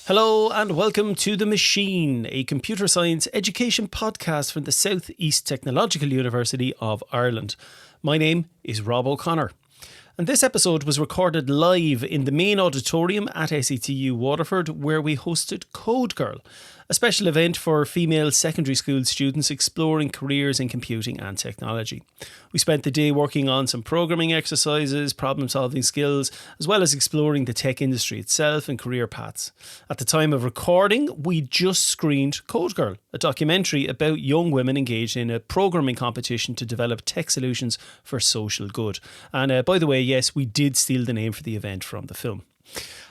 Hello and welcome to The Machine, a computer science education podcast from the South East Technological University of Ireland. My name is Rob O'Connor. And this episode was recorded live in the main auditorium at SETU Waterford, where we hosted CodeGirl, a special event for female secondary school students exploring careers in computing and technology. We spent the day working on some programming exercises, problem-solving skills, as well as exploring the tech industry itself and career paths. At the time of recording, we just screened CodeGirl, a documentary about young women engaged in a programming competition to develop tech solutions for social good. And by the way, yes, we did steal the name for the event from the film.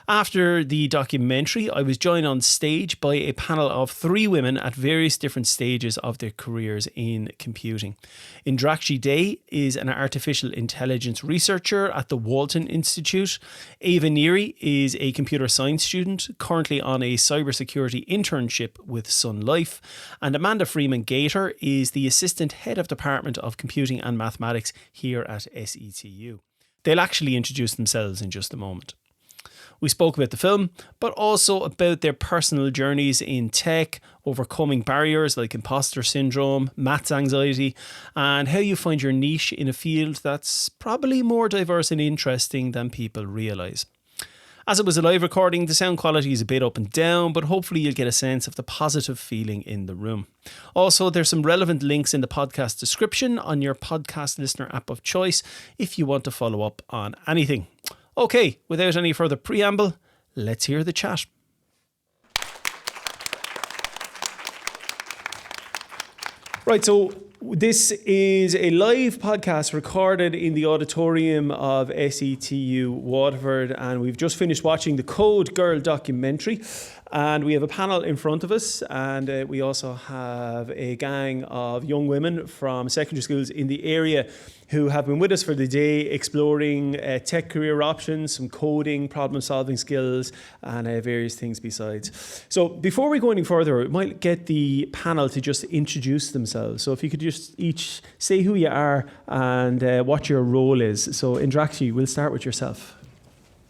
After the documentary, I was joined on stage by a panel of 3 women at various different stages of their careers in computing. Indrakshi Dey is an artificial intelligence researcher at the Walton Institute. Ava Neary is a computer science student currently on a cybersecurity internship with Sun Life. And Amanda Freeman-Gater is the assistant head of Department of Computing and Mathematics here at SETU. They'll actually introduce themselves in just a moment. We spoke about the film, but also about their personal journeys in tech, overcoming barriers like imposter syndrome, maths anxiety, and how you find your niche in a field that's probably more diverse and interesting than people realise. As it was a live recording, the sound quality is a bit up and down, but hopefully you'll get a sense of the positive feeling in the room. Also, there's some relevant links in the podcast description on your podcast listener app of choice if you want to follow up on anything. Okay, without any further preamble, let's hear the chat. Right, so this is a live podcast recorded in the auditorium of SETU Waterford, and we've just finished watching the CodeGirl documentary. And we have a panel in front of us, and we also have a gang of young women from secondary schools in the area who have been with us for the day, exploring tech career options, some coding, problem-solving skills, and various things besides. So before we go any further, we might get the panel to just introduce themselves. So if you could just each say who you are and what your role is. So Indrakshi, we'll start with yourself.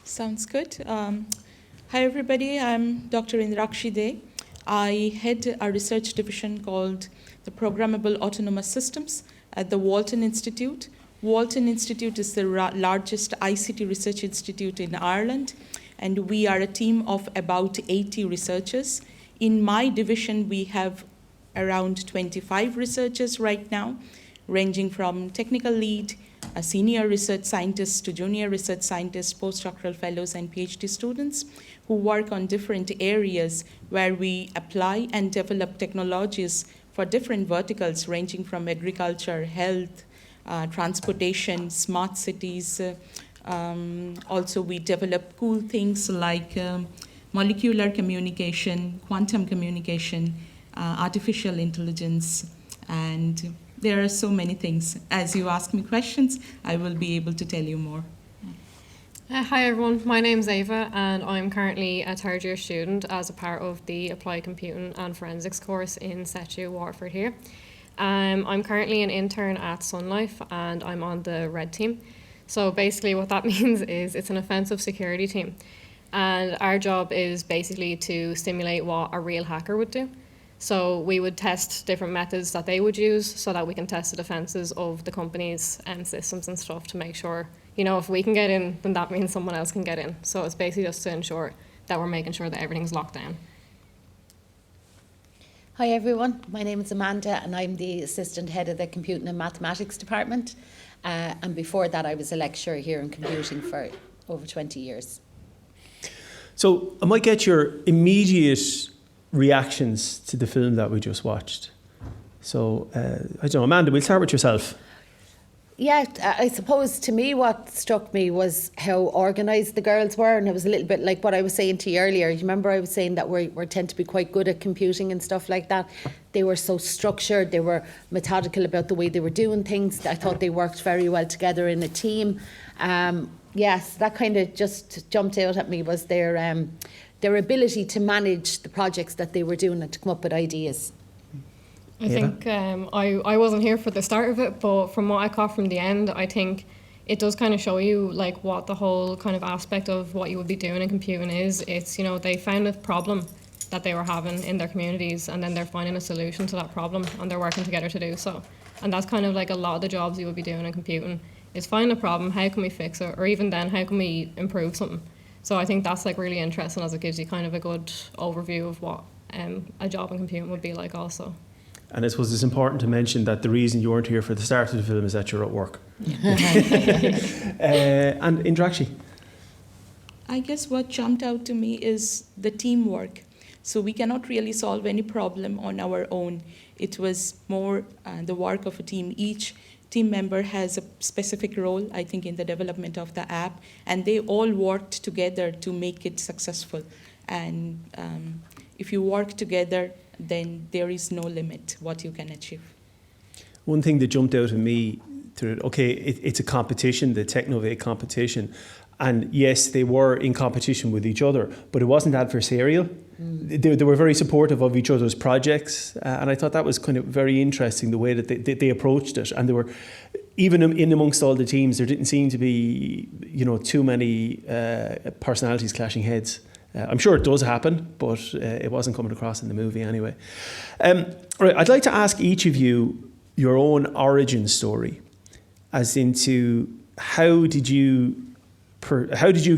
Sounds good. Hi everybody, I'm Dr Indrakshi Dey. I head a research division called the Programmable Autonomous Systems at the Walton Institute. Walton Institute is the largest ICT research institute in Ireland, and we are a team of about 80 researchers. In my division, we have around 25 researchers right now, ranging from technical lead, a senior research scientist to junior research scientists, postdoctoral fellows, and PhD students who work on different areas where we apply and develop technologies for different verticals ranging from agriculture, health, transportation, smart cities. Also, we develop cool things like molecular communication, quantum communication, artificial intelligence, and there are so many things. As you ask me questions, I will be able to tell you more. Hi everyone, my name's Ava and I'm currently a third year student as a part of the Applied Computing and Forensics course in SETU Waterford here. I'm currently an intern at Sun Life and I'm on the red team. So basically what that means is it's an offensive security team. And our job is basically to simulate what a real hacker would do. So we would test different methods that they would use so that we can test the defenses of the company's systems and stuff to make sure, if we can get in, then that means someone else can get in. So it's basically just to ensure that we're making sure that everything's locked down. Hi everyone, my name is Amanda and I'm the assistant head of the Computing and Mathematics department. And before that I was a lecturer here in computing for over 20 years. So I might get your immediate reactions to the film that we just watched. So, I don't know, Amanda, we'll start with yourself. Yeah, I suppose to me what struck me was how organised the girls were, and it was a little bit like what I was saying to you earlier. You remember I was saying that we tend to be quite good at computing and stuff like that. They were so structured, they were methodical about the way they were doing things. I thought they worked very well together in a team. Yes, that kind of just jumped out at me was their ability to manage the projects that they were doing and to come up with ideas. I think I wasn't here for the start of it, but from what I caught from the end, I think it does kind of show you like what the whole kind of aspect of what you would be doing in computing is. It's, you know, they found a problem that they were having in their communities, and then they're finding a solution to that problem, and they're working together to do so. And that's kind of like a lot of the jobs you would be doing in computing, is find a problem, how can we fix it, or even then, how can we improve something? So I think that's like really interesting, as it gives you kind of a good overview of what a job in computing would be like also. And I suppose it's important to mention that the reason you weren't here for the start of the film is that you're at work. And Indrakshi? I guess what jumped out to me is the teamwork. So we cannot really solve any problem on our own. It was more the work of a team. Each team member has a specific role, I think, in the development of the app, and they all worked together to make it successful. And if you work together, then there is no limit what you can achieve. One thing that jumped out at me, it's a competition, the Technovate competition. And yes, they were in competition with each other, but it wasn't adversarial. They were very supportive of each other's projects. And I thought that was kind of very interesting, the way that they approached it. And they were, even in amongst all the teams, there didn't seem to be, you know, too many personalities clashing heads. I'm sure it does happen, but it wasn't coming across in the movie anyway. Right, I'd like to ask each of you your own origin story, as into how did you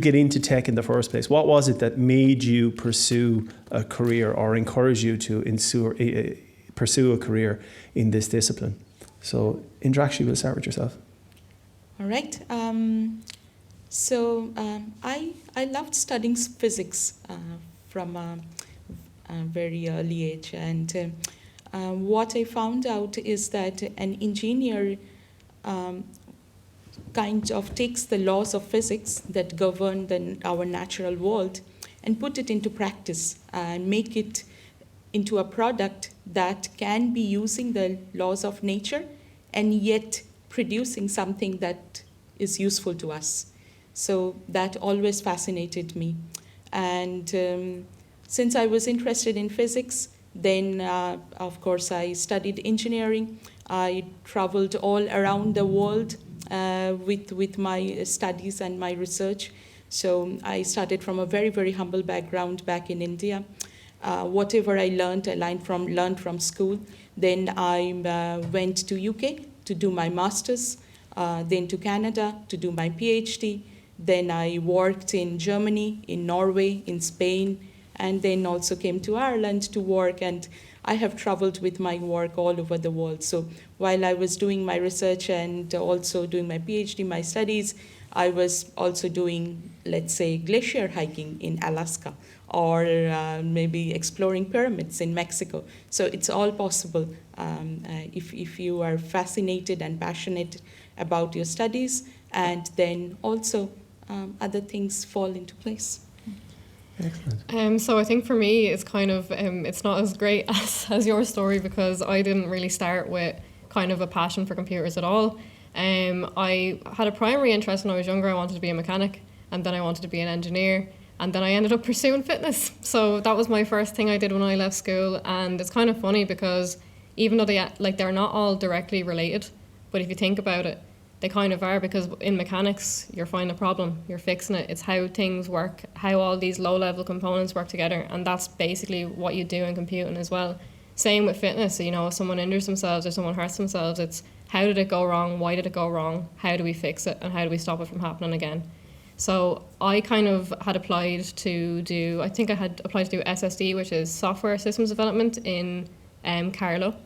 get into tech in the first place? What was it that made you pursue a career or encourage you to pursue a career in this discipline? So, Indrakshi, we'll start with yourself. All right. I loved studying physics from a very early age. And what I found out is that an engineer kind of takes the laws of physics that govern our natural world and put it into practice and make it into a product that can be using the laws of nature and yet producing something that is useful to us. So that always fascinated me. And since I was interested in physics, then of course I studied engineering. I traveled all around the world with my studies and my research. So I started from a very, very humble background back in India. Whatever I learned from school. Then I went to UK to do my master's, then to Canada to do my PhD. Then I worked in Germany, in Norway, in Spain, and then also came to Ireland to work. And I have traveled with my work all over the world. So while I was doing my research and also doing my PhD, my studies, I was also doing, let's say, glacier hiking in Alaska, or maybe exploring pyramids in Mexico. So it's all possible if you are fascinated and passionate about your studies, and then also other things fall into place. Excellent. So I think for me, it's kind of, it's not as great as your story, because I didn't really start with kind of a passion for computers at all. I had a primary interest when I was younger. I wanted to be a mechanic, and then I wanted to be an engineer, and then I ended up pursuing fitness. So that was my first thing I did when I left school. And it's kind of funny because even though they're not all directly related, but if you think about it, they kind of are, because in mechanics, you're finding a problem, you're fixing it. It's how things work, how all these low-level components work together, and that's basically what you do in computing as well. Same with fitness, you know, if someone injures themselves or someone hurts themselves, it's how did it go wrong, why did it go wrong, how do we fix it, and how do we stop it from happening again? So I kind of had applied to do SSD, which is Software Systems Development in Carlow,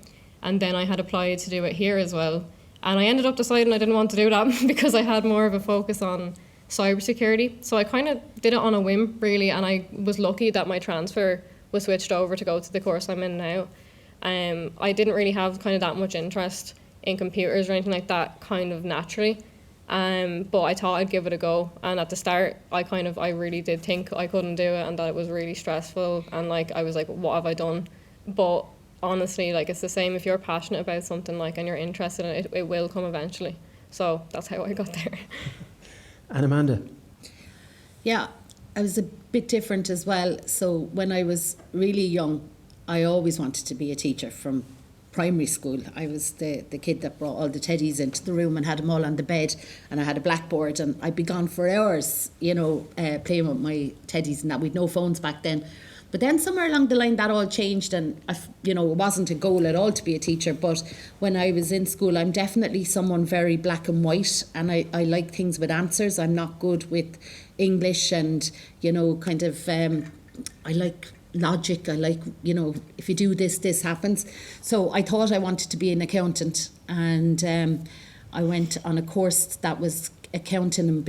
and then I had applied to do it here as well. And I ended up deciding I didn't want to do that because I had more of a focus on cybersecurity. So I kind of did it on a whim, really, and I was lucky that my transfer was switched over to go to the course I'm in now. I didn't really have kind of that much interest in computers or anything like that kind of naturally, but I thought I'd give it a go. And at the start, I really did think I couldn't do it and that it was really stressful, and I was like, what have I done? But honestly, it's the same. If you're passionate about something and you're interested in it, it will come eventually. So that's how I got there. And Amanda? Yeah, I was a bit different as well. So when I was really young, I always wanted to be a teacher from primary school. I was the kid that brought all the teddies into the room and had them all on the bed, and I had a blackboard, and I'd be gone for hours, playing with my teddies and that. We'd no phones back then. But then somewhere along the line that all changed, and it wasn't a goal at all to be a teacher. But when I was in school, I'm definitely someone very black and white, and I like things with answers. I'm not good with English, and I like logic. I like, if you do this, this happens. So I thought I wanted to be an accountant, and I went on a course that was accounting and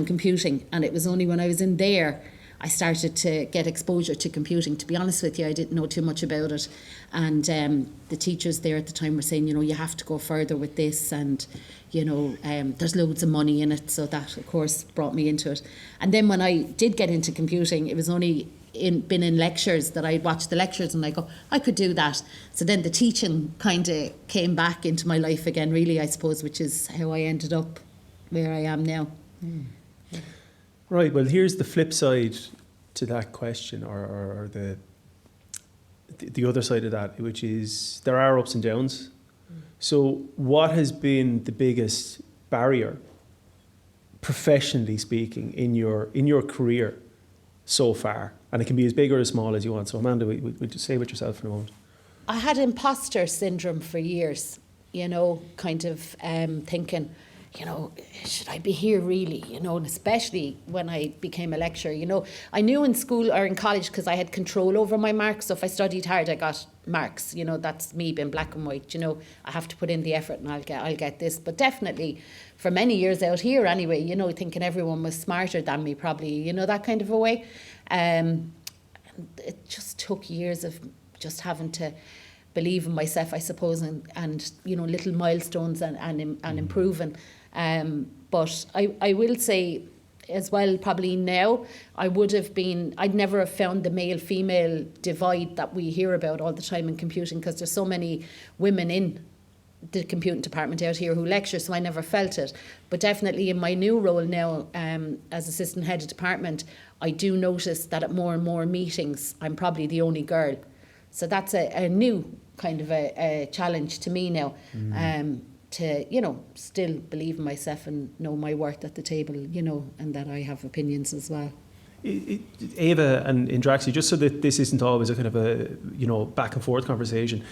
computing, and it was only when I was in there I started to get exposure to computing. To be honest with you, I didn't know too much about it, and the teachers there at the time were saying, you have to go further with this, and there's loads of money in it. So that, of course, brought me into it. And then when I did get into computing, it was only been in lectures that I'd watch the lectures and I go, I could do that. So then the teaching kind of came back into my life again, really, I suppose, which is how I ended up where I am now. Right, well, here's the flip side to that question, or the other side of that, which is there are ups and downs. So what has been the biggest barrier, professionally speaking, in your career so far? And it can be as big or as small as you want. So Amanda, would you say with yourself for a moment? I had imposter syndrome for years, thinking, should I be here really? And especially when I became a lecturer, I knew in school or in college, because I had control over my marks. So if I studied hard, I got marks. That's me being black and white. I have to put in the effort and I'll get this. But definitely for many years out here anyway, thinking everyone was smarter than me probably, that kind of a way. It just took years of just having to believe in myself, I suppose, and little milestones and improving. But I will say as well, probably now, I'd never have found the male-female divide that we hear about all the time in computing, because there's so many women in the computing department out here who lecture, so I never felt it. But definitely in my new role now, as assistant head of department, I do notice that at more and more meetings, I'm probably the only girl. So that's a new kind of a challenge to me now. To, still believe in myself and know my worth at the table, and that I have opinions as well. Ava and Indrakshi, just so that this isn't always a kind of a, back and forth conversation,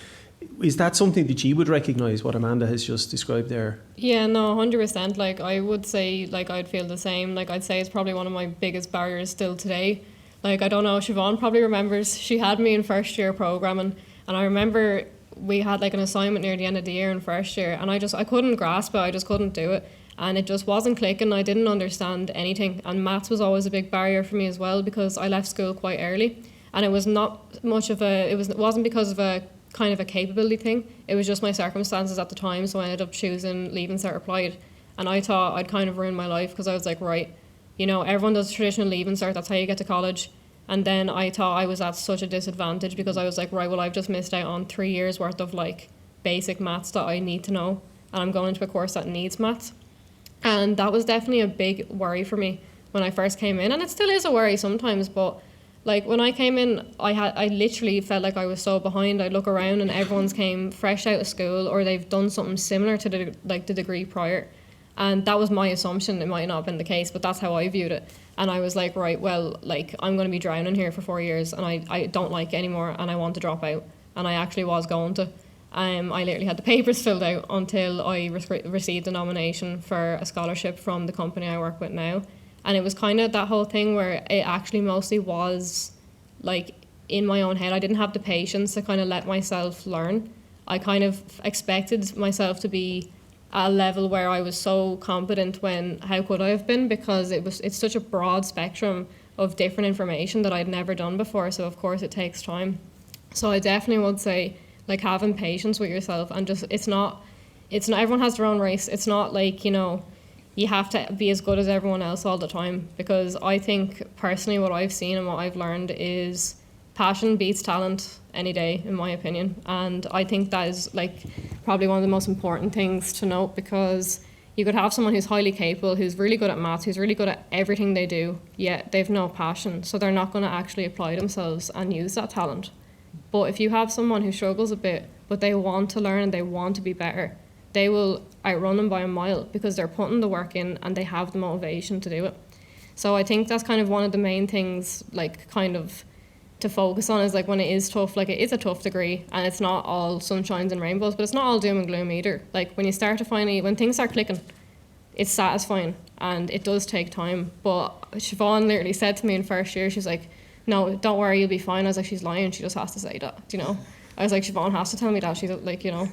is that something that you would recognise, what Amanda has just described there? Yeah, no, 100%. I would say, I'd feel the same. I'd say it's probably one of my biggest barriers still today. I don't know, Siobhan probably remembers, she had me in first year programming, and I remember we had an assignment near the end of the year in first year, and I couldn't grasp it, I just couldn't do it, and it just wasn't clicking. I didn't understand anything, and maths was always a big barrier for me as well, because I left school quite early, and it was not much of it wasn't because of a kind of a capability thing, it was just my circumstances at the time. So I ended up choosing Leaving Cert Applied, and I thought I'd kind of ruined my life, because I was like, right, everyone does traditional Leaving Cert, that's how you get to college. And then I thought I was at such a disadvantage, because I was like, right, well, I've just missed out on 3 years worth of basic maths that I need to know, and I'm going into a course that needs maths. And that was definitely a big worry for me when I first came in, and it still is a worry sometimes. But when I came in, I literally felt like I was so behind. I'd look around and everyone's came fresh out of school, or they've done something similar to the degree prior. And that was my assumption. It might not have been the case, but that's how I viewed it. And I was like, right, well, I'm going to be drowning here for 4 years, and I don't like it anymore, and I want to drop out. And I actually was going to. I literally had the papers filled out until I received a nomination for a scholarship from the company I work with now. And it was kind of that whole thing where it actually mostly was in my own head. I didn't have the patience to kind of let myself learn. I kind of expected myself to be at a level where I was so competent, when how could I have been, because it's such a broad spectrum of different information that I'd never done before. So of course it takes time. So I definitely would say having patience with yourself, and just it's not everyone has their own race. It's not you have to be as good as everyone else all the time, because I think personally what I've seen and what I've learned is passion beats talent any day, in my opinion. And I think that is probably one of the most important things to note, because you could have someone who's highly capable, who's really good at maths, who's really good at everything they do, yet they've no passion, so they're not going to actually apply themselves and use that talent. But if you have someone who struggles a bit, but they want to learn and they want to be better, they will outrun them by a mile because they're putting the work in and they have the motivation to do it. So I think that's kind of one of the main things, like, kind of to focus on, is like when it is tough, like it is a tough degree and it's not all sunshines and rainbows, but it's not all doom and gloom either. Like when you start to when things start clicking, it's satisfying and it does take time. But Siobhan literally said to me in first year, she's like, no, don't worry, you'll be fine. I was like, she's lying, she just has to say that, you know. I was like, Siobhan has to tell me that. She's like, you know,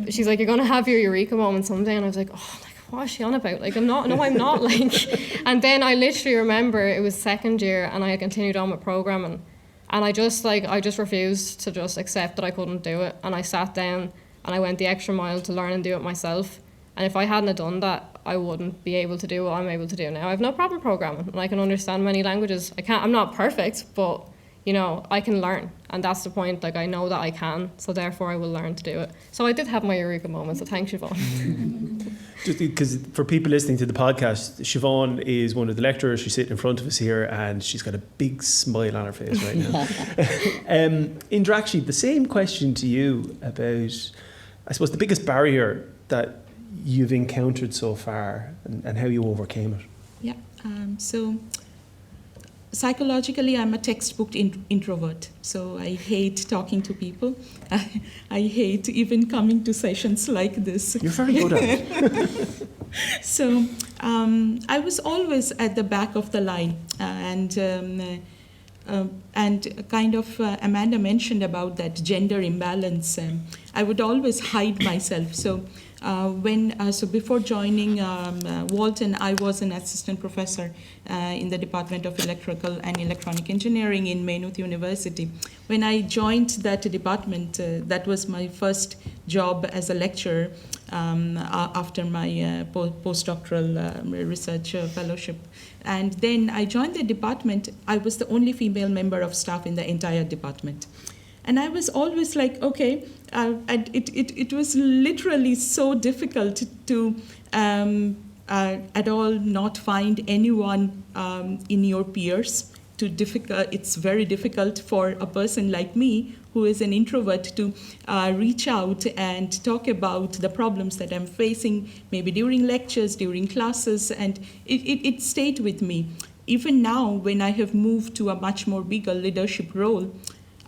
she's like, you're going to have your eureka moment someday. And I was like, oh, like, what is she on about? Like, I'm not, like. And then I literally remember it was second year and I continued on with programming. And I just refused to just accept that I couldn't do it. And I sat down and I went the extra mile to learn and do it myself. And if I hadn't have done that, I wouldn't be able to do what I'm able to do now. I have no problem programming and I can understand many languages. I'm not perfect, but you know, I can learn. And that's the point, like I know that I can, so therefore I will learn to do it. So I did have my eureka moment, so thanks, Siobhan. Just because for people listening to the podcast, Siobhan is one of the lecturers. She's sitting in front of us here and she's got a big smile on her face right now. Indrakshi, the same question to you about, I suppose, the biggest barrier that you've encountered so far and how you overcame it. Yeah, so psychologically, I'm a textbook introvert, so I hate talking to people. I hate even coming to sessions like this. You're very good at it. So I was always at the back of the line, and kind of Amanda mentioned about that gender imbalance. I would always hide myself. So before joining Walton, I was an assistant professor in the Department of Electrical and Electronic Engineering in Maynooth University. When I joined that department, that was my first job as a lecturer after my postdoctoral research fellowship. And then I joined the department. I was the only female member of staff in the entire department. And I was always like, okay, and it was literally so difficult to at all not find anyone in your peers. It's very difficult for a person like me, who is an introvert, to reach out and talk about the problems that I'm facing, maybe during lectures, during classes, and it stayed with me. Even now, when I have moved to a much more bigger leadership role,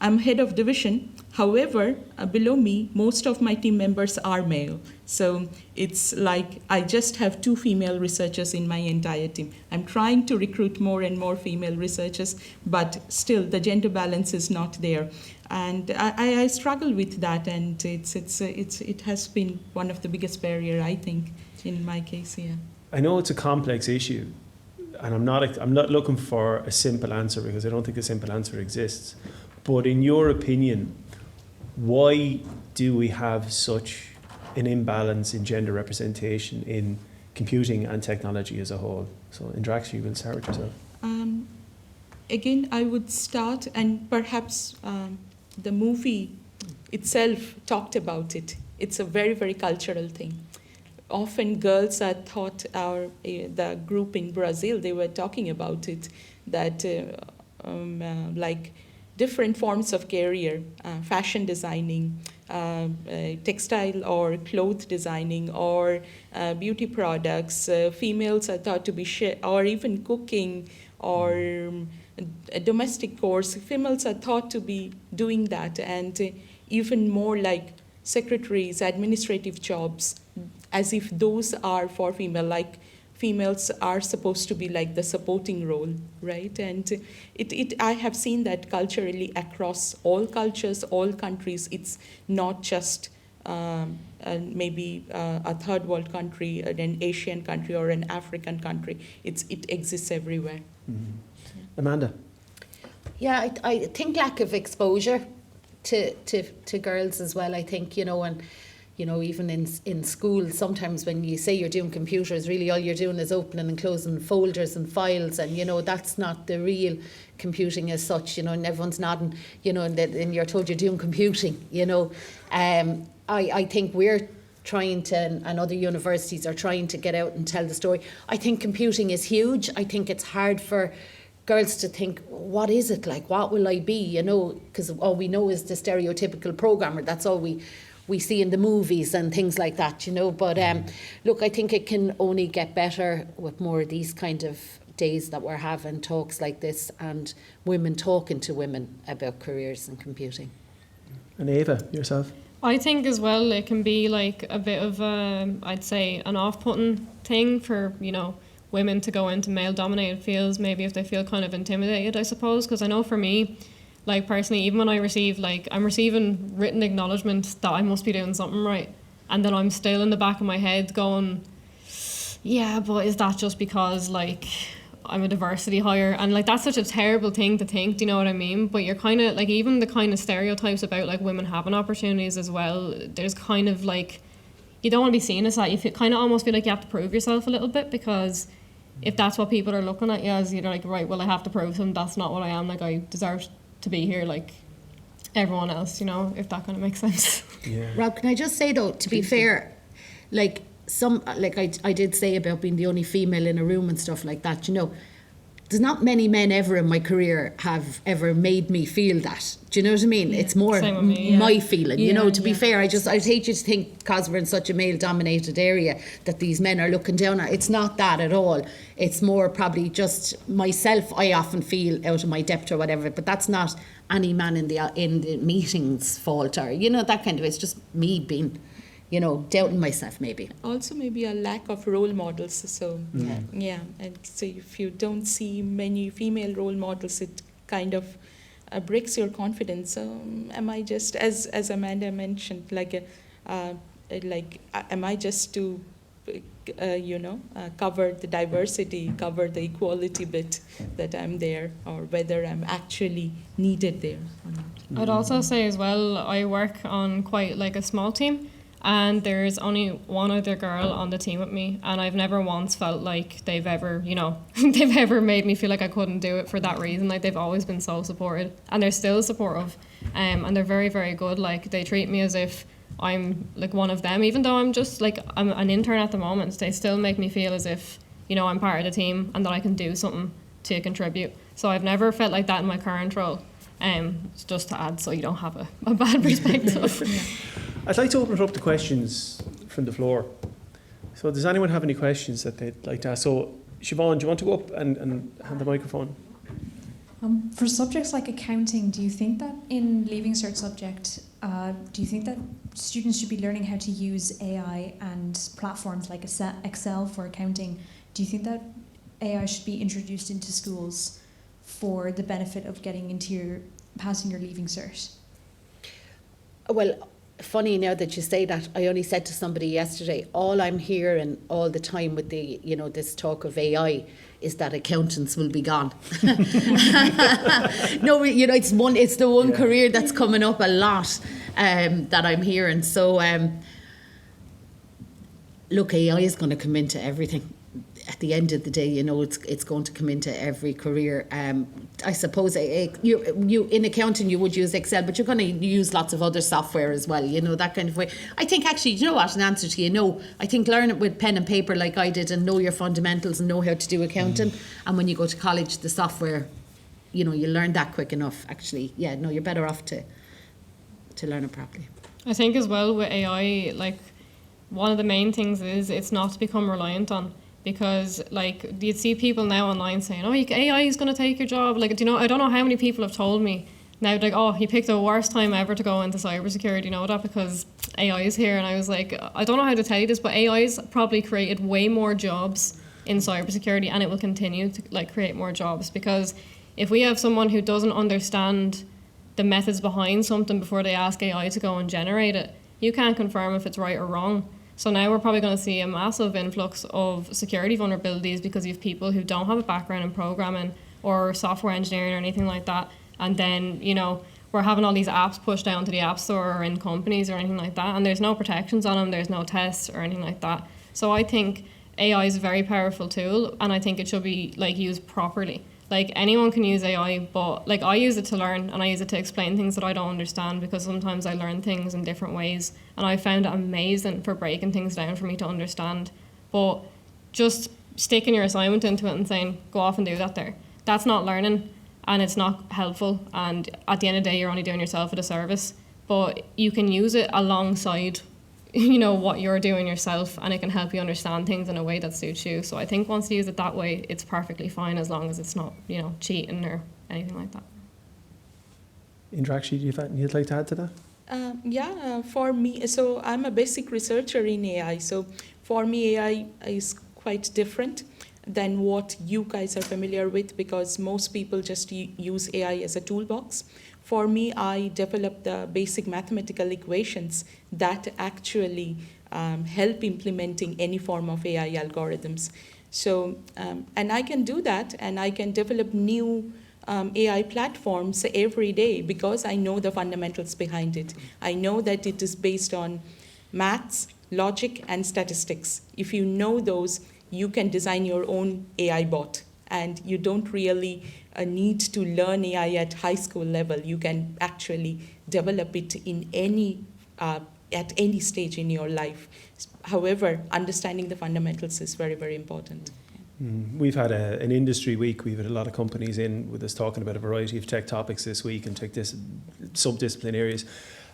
I'm head of division. However, below me, most of my team members are male. So it's like I just have 2 female researchers in my entire team. I'm trying to recruit more and more female researchers, but still the gender balance is not there. And I struggle with that, and it has been one of the biggest barriers, I think, in my case here. I know it's a complex issue, and I'm not looking for a simple answer, because I don't think a simple answer exists. But in your opinion, why do we have such an imbalance in gender representation in computing and technology as a whole? So Indrakshi, we'll start with yourself. Again, I would start, and perhaps the movie itself talked about it. It's a very, very cultural thing. Often girls are taught, the group in Brazil, they were talking about it, that like different forms of career, fashion designing, textile or cloth designing, or beauty products. Females are thought to be, or even cooking, or a domestic course. Females are thought to be doing that, and even more like secretaries, administrative jobs, as if those are for female, like females are supposed to be like the supporting role, right? And I have seen that culturally across all cultures, all countries. It's not just maybe a third world country, an Asian country, or an African country. It exists everywhere. Mm-hmm. Amanda? Yeah, I think lack of exposure to girls as well, I think, and even in school, sometimes when you say you're doing computers, really all you're doing is opening and closing folders and files, and that's not the real computing as such, and everyone's nodding, and you're told you're doing computing, I think we're trying to, and other universities are trying to get out and tell the story. I think computing is huge. I think it's hard for girls to think, what is it like? What will I be? You know, because all we know is the stereotypical programmer. That's all we see in the movies and things like that, you know. But look, I think it can only get better with more of these kind of days that we're having, talks like this, and women talking to women about careers in computing. And Ava, yourself? I think as well it can be like a bit of I'd say an off-putting thing for, you know, women to go into male-dominated fields, maybe if they feel kind of intimidated, I suppose. Because I know for me, like personally, even when I receive, like, I'm receiving written acknowledgement that I must be doing something right, and then I'm still in the back of my head going, yeah, but is that just because, like, I'm a diversity hire? And like, that's such a terrible thing to think, do you know what I mean? But you're kind of like, even the kind of stereotypes about like women having opportunities as well, there's kind of like, you don't want to be seen as that. You kind of almost feel like you have to prove yourself a little bit, because if that's what people are looking at you as, you're like, right, well, I have to prove them that's not what I am, like I deserve to be here like everyone else, you know, if that kind of makes sense. Yeah. Rob, can I just say though, to be fair, like I did say about being the only female in a room and stuff like that, you know, there's not many men ever in my career have ever made me feel that. Do you know what I mean? It's more my feeling, you know, to be fair. I'd hate you to think because we're in such a male-dominated area that these men are looking down on. It's not that at all. It's more probably just myself. I often feel out of my depth or whatever, but that's not any man in the meeting's fault, or, you know, that kind of, it's just me being, you know, doubting myself maybe. Also maybe a lack of role models. So and so if you don't see many female role models, it kind of breaks your confidence. Am I just, as Amanda mentioned, am I just to cover the diversity, cover the equality bit that I'm there, or whether I'm actually needed there or not? I'd also say as well, I work on quite like a small team, and there's only one other girl on the team with me, and I've never once felt like they've ever, you know, they've ever made me feel like I couldn't do it for that reason. Like, they've always been so supportive, and they're still supportive, and they're very, very good. Like, they treat me as if I'm like one of them, even though I'm an intern at the moment. They still make me feel as if, you know, I'm part of the team and that I can do something to contribute. So I've never felt like that in my current role. Just to add, so you don't have a bad perspective. I'd like to open it up to questions from the floor. So does anyone have any questions that they'd like to ask? So Siobhan, do you want to go up and hand the microphone? For subjects like accounting, do you think that in Leaving Cert subject, do you think that students should be learning how to use AI and platforms like Excel for accounting? Do you think that AI should be introduced into schools for the benefit of passing your Leaving Cert? Well, funny now that you say that, I only said to somebody yesterday, all I'm hearing all the time with the, you know, this talk of AI is that accountants will be gone. No, you know, it's the one career that's coming up a lot that I'm hearing. So look, AI is going to come into everything. At the end of the day, you know, it's going to come into every career. I suppose you in accounting you would use Excel, but you're going to use lots of other software as well, you know, that kind of way. I think actually, you know what, an answer to you, no. I think learn it with pen and paper like I did, and know your fundamentals and know how to do accounting. And when you go to college, the software, you know, you learn that quick enough, actually. Yeah, no, you're better off to learn it properly. I think as well with AI, like, one of the main things is it's not to become reliant on. Because, like, you'd see people now online saying, oh, AI is going to take your job. Like, do you know, I don't know how many people have told me now, like, oh, you picked the worst time ever to go into cybersecurity, you know that, because AI is here. And I was like, I don't know how to tell you this, but AI's probably created way more jobs in cybersecurity, and it will continue to, like, create more jobs. Because if we have someone who doesn't understand the methods behind something before they ask AI to go and generate it, you can't confirm if it's right or wrong. So now we're probably going to see a massive influx of security vulnerabilities because you have people who don't have a background in programming or software engineering or anything like that. And then, you know, we're having all these apps pushed down to the App Store or in companies or anything like that. And there's no protections on them. There's no tests or anything like that. So I think AI is a very powerful tool, and I think it should be, like, used properly. Like, anyone can use AI, but, like, I use it to learn, and I use it to explain things that I don't understand, because sometimes I learn things in different ways, and I found it amazing for breaking things down for me to understand. But just sticking your assignment into it and saying, go off and do that there. that's not learning and it's not helpful. And at the end of the day, you're only doing yourself a disservice. But you can use it alongside, what you're doing yourself, and it can help you understand things in a way that suits you. So I think once you use it that way, it's perfectly fine as long as it's not, cheating or anything like that. Indrakshi, do you have anything you'd like to add to that? For me, so I'm a basic researcher in AI. So for me, AI is quite different than what you guys are familiar with, because most people just use AI as a toolbox. For me, I developed the basic mathematical equations that actually help implementing any form of AI algorithms. So, and I can do that, and I can develop new AI platforms every day because I know the fundamentals behind it. I know that it is based on maths, logic, and statistics. If you know those, you can design your own AI bot, and you don't really need to learn AI at high school level. You can actually develop it in at any stage in your life. However, understanding the fundamentals is very, very important. We've had an industry week. We've had a lot of companies in with us talking about a variety of tech topics this week and tech sub-discipline areas.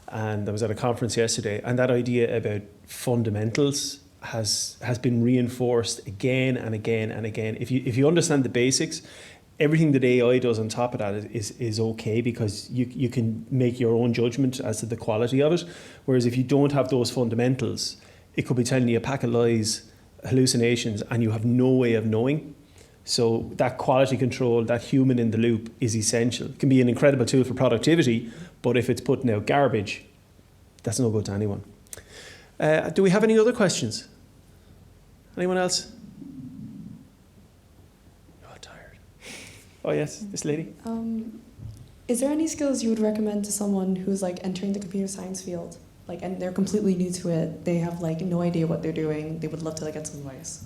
And I was at a conference yesterday, and that idea about fundamentals has been reinforced again and again and again. If you understand the basics, everything that AI does on top of that is okay, because you can make your own judgment as to the quality of it. Whereas if you don't have those fundamentals, it could be telling you a pack of lies, hallucinations, and you have no way of knowing. So that quality control, that human in the loop, is essential. It can be an incredible tool for productivity, but if it's putting out garbage, that's no good to anyone. Do we have any other questions? Anyone else? Oh, tired. Oh yes, this lady. Is there any skills you would recommend to someone who's entering the computer science field? And they're completely new to it. They have no idea what they're doing. They would love to get some advice.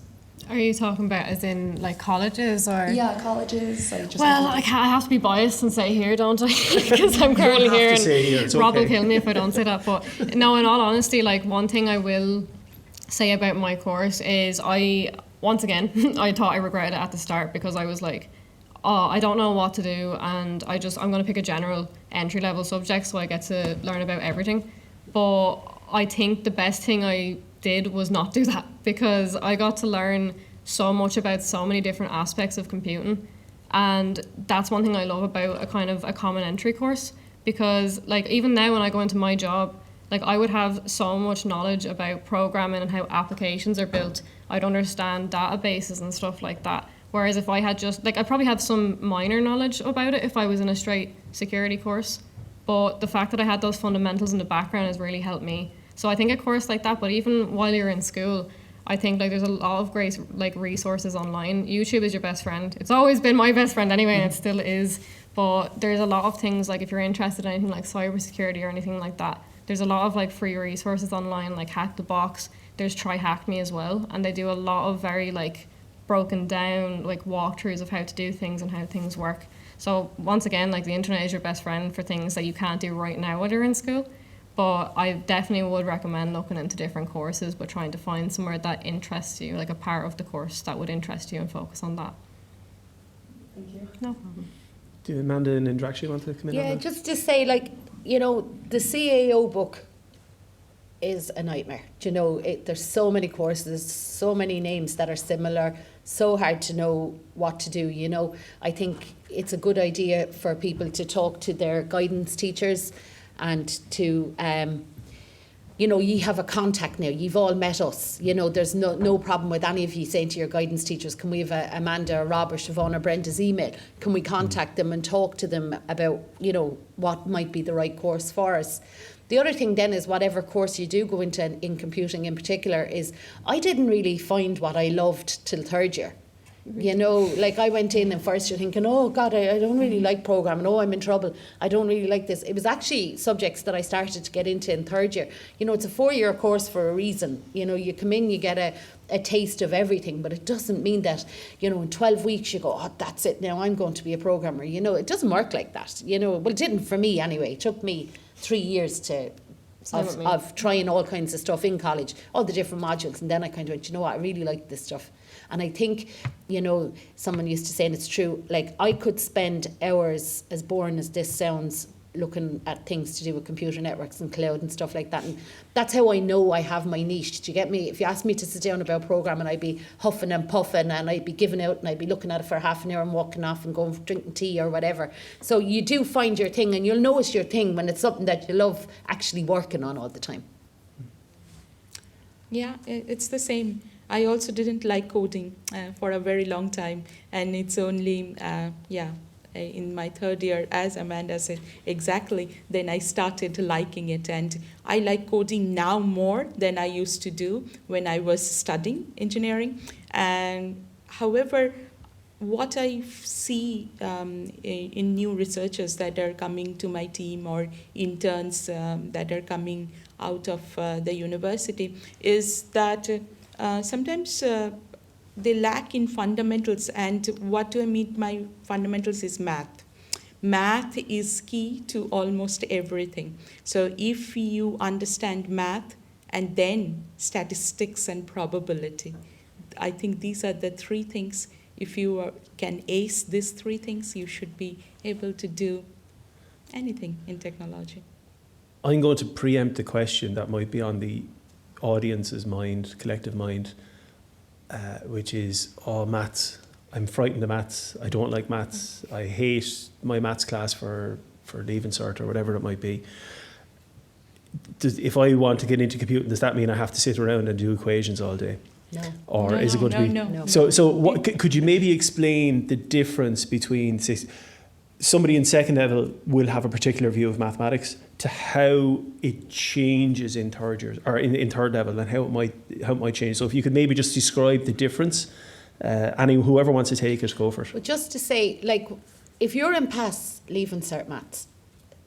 Are you talking about as in colleges or? Yeah, colleges. I have to be biased and say here, don't I? Because I'm currently here, and Rob will kill me if I don't say that. But no, in all honesty, one thing I will say about my course is I thought I regretted it at the start, because I was I don't know what to do, and I'm going to pick a general entry level subject so I get to learn about everything. But I think the best thing I did was not do that, because I got to learn so much about so many different aspects of computing. And that's one thing I love about a kind of a common entry course, because even now when I go into my job, I would have so much knowledge about programming and how applications are built. I'd understand databases and stuff like that. Whereas if I had just, I probably had some minor knowledge about it if I was in a straight security course. But the fact that I had those fundamentals in the background has really helped me. So I think a course like that, but even while you're in school, I think there's a lot of great resources online. YouTube is your best friend. It's always been my best friend anyway, and it still is. But there's a lot of things, if you're interested in anything like cybersecurity or anything like that, there's a lot of free resources online, like Hack the Box. There's Try Hack Me as well, and they do a lot of very broken down walkthroughs of how to do things and how things work. So once again, the internet is your best friend for things that you can't do right now while you're in school. But I definitely would recommend looking into different courses, but trying to find somewhere that interests you, a part of the course that would interest you, and focus on that. Thank you. No problem. Do Amanda and Indrakshi want to come in on that? Just to say, the CAO book is a nightmare. There's so many courses, so many names that are similar, so hard to know what to do. I think it's a good idea for people to talk to their guidance teachers, and to you have a contact now. You've all met us. There's no problem with any of you saying to your guidance teachers, can we have Amanda or Rob or Siobhan or Brenda's email? Can we contact them and talk to them about what might be the right course for us? The other thing then is, whatever course you do go into in computing in particular, is I didn't really find what I loved till third year. I went in first year thinking, oh God, I don't really like programming. Oh, I'm in trouble. I don't really like this. It was actually subjects that I started to get into in third year. It's a 4-year course for a reason. You come in, you get a taste of everything, but it doesn't mean that, in 12 weeks you go, oh, that's it, now I'm going to be a programmer. It doesn't work like that. Well, it didn't for me anyway. It took me 3 years of trying all kinds of stuff in college, all the different modules, and then I kind of went, I really like this stuff. And I think, you know, someone used to say, and it's true, like I could spend hours, as boring as this sounds, looking at things to do with computer networks and cloud and stuff like that. And that's how I know I have my niche. Do you get me? If you asked me to sit down about programming, I'd be huffing and puffing and I'd be giving out and I'd be looking at it for half an hour and walking off and going drinking tea or whatever. So you do find your thing, and you'll know it's your thing when it's something that you love actually working on all the time. Yeah, it's the same. I also didn't like coding for a very long time, and it's only, in my third year, as Amanda said, exactly, then I started liking it. And I like coding now more than I used to do when I was studying engineering. And however, what I see in new researchers that are coming to my team or interns that are coming out of the university is that sometimes they lack in fundamentals. And what do I mean by fundamentals is math. Math is key to almost everything. So if you understand math and then statistics and probability, I think these are the three things. If you can ace these three things, you should be able to do anything in technology. I'm going to preempt the question that might be on the audience's mind, collective mind, which is, maths. I'm frightened of maths. I don't like maths. I hate my maths class for Leaving Cert or whatever it might be. If I want to get into computing, does that mean I have to sit around and do equations all day? No. Or No, is it no, going to be... no. So what, could you maybe explain the difference between, say, somebody in second level will have a particular view of mathematics to how it changes in third year or in third level, and how it might change. So if you could maybe just describe the difference, whoever wants to take it, go for it. Well, just to say, like, if you're in pass Leaving Cert maths,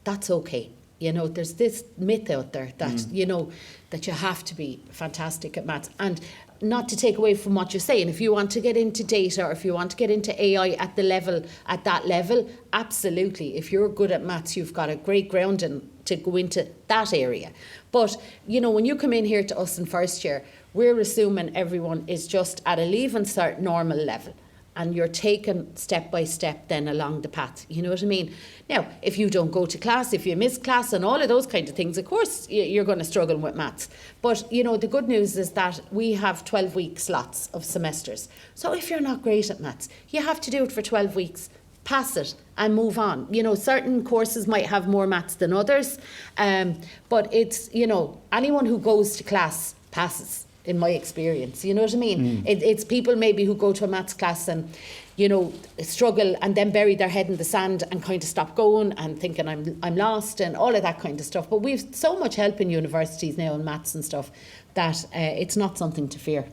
that's okay. You know, there's this myth out there that, you know, that you have to be fantastic at maths. And not to take away from what you're saying, if you want to get into data or if you want to get into AI at that level, absolutely. If you're good at maths, you've got a great grounding to go into that area. But, you know, when you come in here to us in first year, we're assuming everyone is just at a Leaving Cert normal level. And you're taken step by step then along the path. You know what I mean? Now, if you don't go to class, if you miss class and all of those kind of things, of course, you're going to struggle with maths. But, you know, the good news is that we have 12-week slots of semesters. So if you're not great at maths, you have to do it for 12 weeks, pass it and move on. You know, certain courses might have more maths than others. But it's, you know, anyone who goes to class passes. In my experience, you know what I mean? It's people maybe who go to a maths class and, you know, struggle and then bury their head in the sand and kind of stop going and thinking I'm lost and all of that kind of stuff. But we've so much help in universities now in maths and stuff that it's not something to fear.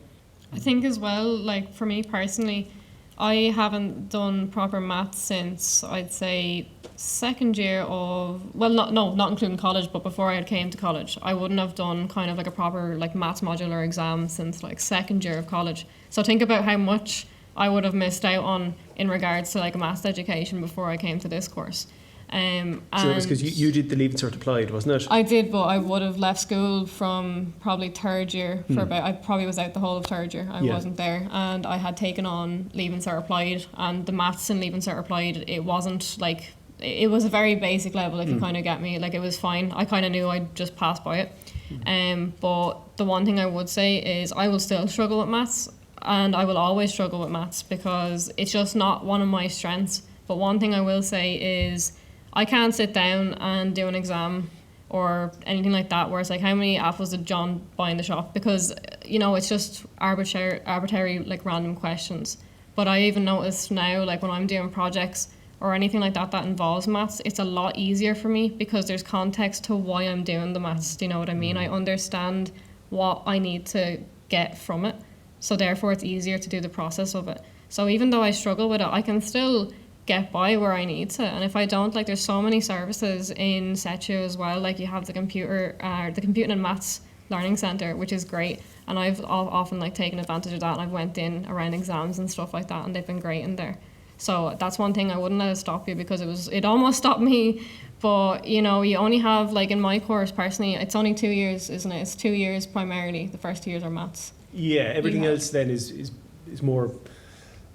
I think as well, like for me personally, I haven't done proper maths since I'd say second year of, well, not including college, but before I came to college, I wouldn't have done kind of like a proper like maths module or exam since like second year of college. So think about how much I would have missed out on in regards to like a maths education before I came to this course. So it was because you did the Leaving Cert applied, wasn't it? I did, but I would have left school from probably third year for about, I probably was out the whole of third year. I wasn't there, and I had taken on Leaving Cert applied, and the maths in Leaving Cert applied, it wasn't like, it was a very basic level, if you kind of get me. Like, it was fine. I kind of knew I'd just pass by it. But the one thing I would say is I will still struggle with maths, and I will always struggle with maths because it's just not one of my strengths. But one thing I will say is I can't sit down and do an exam or anything like that where it's like, how many apples did John buy in the shop? Because, you know, it's just arbitrary like random questions. But I even notice now, like when I'm doing projects or anything like that that involves maths, it's a lot easier for me because there's context to why I'm doing the maths. Do you know what I mean? I understand what I need to get from it. So therefore it's easier to do the process of it. So even though I struggle with it, I can still get by where I need to. And if I don't, like, there's so many services in SETU as well. Like, you have the computing and maths learning centre, which is great, and I've often like taken advantage of that, and I've went in around exams and stuff like that, and they've been great in there. So that's one thing I wouldn't let it stop you, because it almost stopped me. But, you know, you only have, like in my course personally, it's only 2 years, isn't it? It's 2 years primarily. The first 2 years are maths. Yeah, everything else then is is more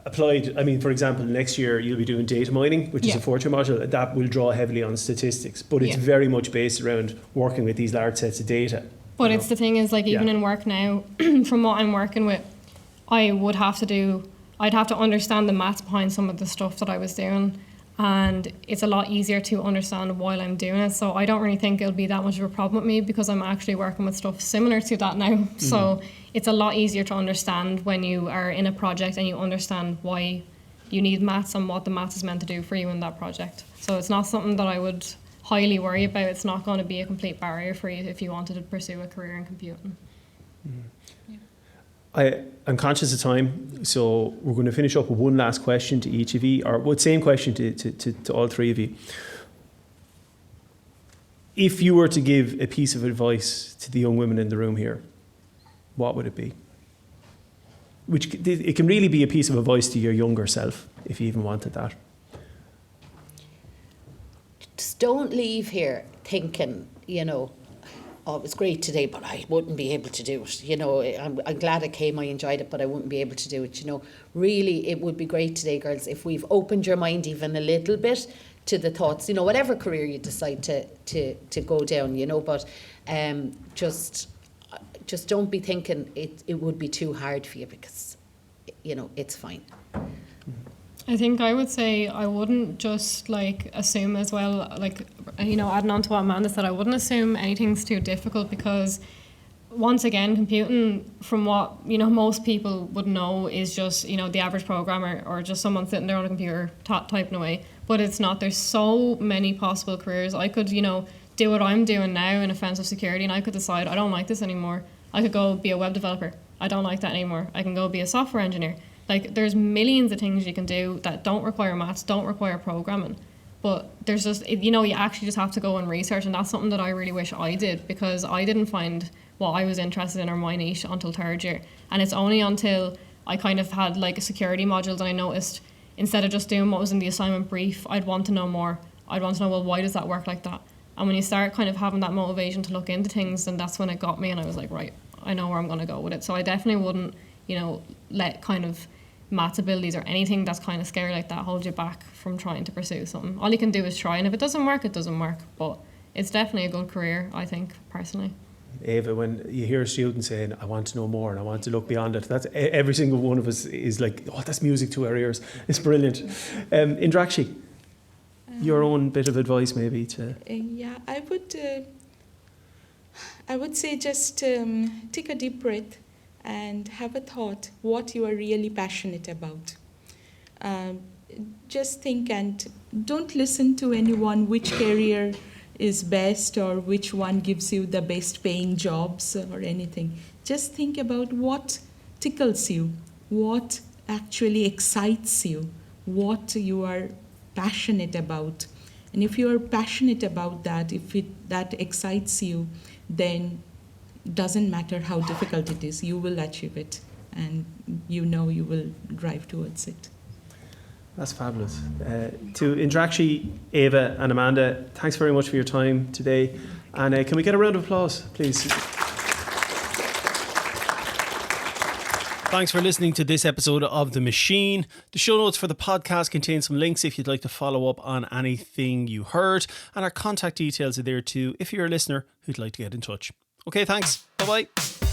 applied. I mean, for example, next year you'll be doing data mining, which is a fourth year module. That will draw heavily on statistics, but it's very much based around working with these large sets of data. But it's the thing is, like, even in work now, from what I'm working with, I'd have to understand the maths behind some of the stuff that I was doing, and it's a lot easier to understand while I'm doing it. So I don't really think it'll be that much of a problem with me, because I'm actually working with stuff similar to that now. Mm-hmm. So it's a lot easier to understand when you are in a project and you understand why you need maths and what the maths is meant to do for you in that project. So it's not something that I would highly worry about. It's not going to be a complete barrier for you if you wanted to pursue a career in computing. I'm conscious of time, so we're going to finish up with one last question to each of you, or same question to all three of you. If you were to give a piece of advice to the young women in the room here, what would it be? Which it can really be a piece of advice to your younger self, if you even wanted that. Just don't leave here thinking, oh, it was great today, but I wouldn't be able to do it. I'm glad I came, I enjoyed it, but I wouldn't be able to do it. Really, it would be great today, girls, if we've opened your mind even a little bit to the thoughts, whatever career you decide to go down, but just don't be thinking it would be too hard for you, because, it's fine. I think I would say I wouldn't just assume as well, adding on to what Amanda said, I wouldn't assume anything's too difficult, because once again, computing, from what most people would know, is just the average programmer or just someone sitting there on a computer typing away. But it's not. There's so many possible careers. I could do what I'm doing now in offensive security, and I could decide I don't like this anymore. I could go be a web developer. I don't like that anymore. I can go be a software engineer. There's millions of things you can do that don't require maths, don't require programming. But there's just, you actually just have to go and research, and that's something that I really wish I did, because I didn't find what I was interested in or my niche until third year. And it's only until I kind of had a security modules, and I noticed instead of just doing what was in the assignment brief, I'd want to know more. I'd want to know, well, why does that work like that? And when you start kind of having that motivation to look into things, then that's when it got me, and I was like, right, I know where I'm going to go with it. So I definitely wouldn't, let kind of maths abilities or anything that's kind of scary like that hold you back from trying to pursue something. All you can do is try, and if it doesn't work, it doesn't work. But it's definitely a good career, I think, personally. Ava, when you hear a student saying, I want to know more and I want to look beyond it, that's every single one of us is like, oh, that's music to our ears. It's brilliant. Indrakshi, your own bit of advice maybe to... I would say just take a deep breath and have a thought what you are really passionate about. Just think, and don't listen to anyone which career is best or which one gives you the best paying jobs or anything. Just think about what tickles you, what actually excites you, what you are passionate about. And if you are passionate about that, that excites you, then doesn't matter how difficult it is, you will achieve it, and you will drive towards it. That's fabulous. To Indrakshi, Ava and Amanda, thanks very much for your time today. And can we get a round of applause, please? Thanks for listening to this episode of The Machine. The show notes for the podcast contain some links if you'd like to follow up on anything you heard, and our contact details are there too if you're a listener who'd like to get in touch. Okay, thanks. Bye-bye.